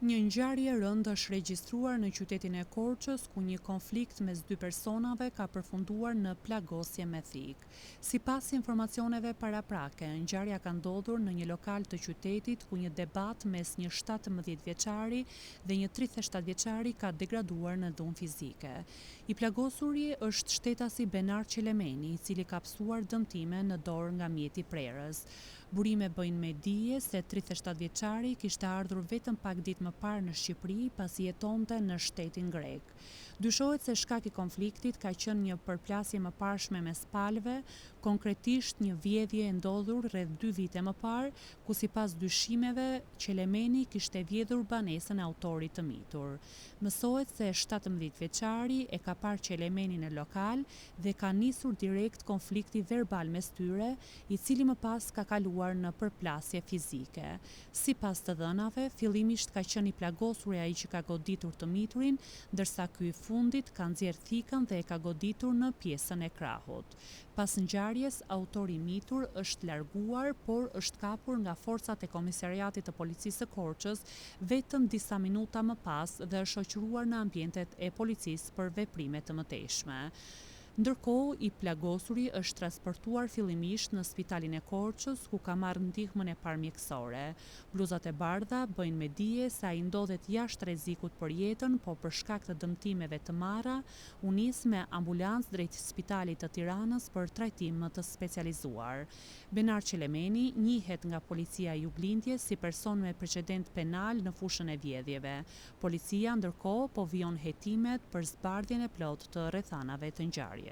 Një ngjarje e rëndë është regjistruar në qytetin e Korçës, ku një konflikt mes dy personave ka përfunduar në plagosje me thik. Sipas informacioneve paraprake, ngjarja ka ndodhur në një lokal të qytetit ku një debat mes një 17 vjeçari dhe një 37 vjeçari ka degraduar në dhunë fizike. I plagosuri është shtetasi Benar Qelemeni, i cili ka psuar dëmtime në dorë nga mjeti prerës. Burime bëjnë me dije se 37 vjeçari kishte ardhur vetëm pak ditë më parë në Shqipëri pasi jetonte në shtetin grek. Dyshohet se shkaki i konfliktit ka qenë një përplasje më parshme mes palëve, konkretisht një vjedhje e ndodhur rreth 2 vite më parë, ku sipas dyshimeve Qelemeni kishte vjedhur banesën e autorit të mitur. Mësohet se 17 vjeçari e ka parë Qelemenin në lokal dhe ka nisur direkt konflikti verbal mes tyre, i cili më pas ka kaluar në përplasje fizike. Sipas të dhënave, fillimisht ka qenë i plagosur ai që ka goditur të miturin, ndërsa ky i fundit ka nxjerrë thikën dhe e ka goditur në pjesën e krahut. Pas ngjarjes, autori i mitur është larguar, por është kapur nga forcat e Komisariatit të Policisë së Korçës vetëm disa minuta më pas dhe është shoqëruar në ambientet e policisë për veprime të mëtejshme. Ndërkohë, i plagosuri është transportuar fillimisht në Spitalin e Korçës, ku ka marrë ndihmën e parë mjekësore. Bluzat e bardha bëjnë me dije se ai ndodhet jashtë rrezikut për jetën, por për shkak të dëmtimeve të marra, u nis me ambulancë drejt Spitalit të Tiranës për trajtim më të specializuar. Benar Qelemeni njihet nga policia e Juglindjes si person me precedent penal në fushën e vjedhjeve. Policia ndërkohë po vijon hetimet për zbardhjen e plotë të rrethanave të ngjarjes.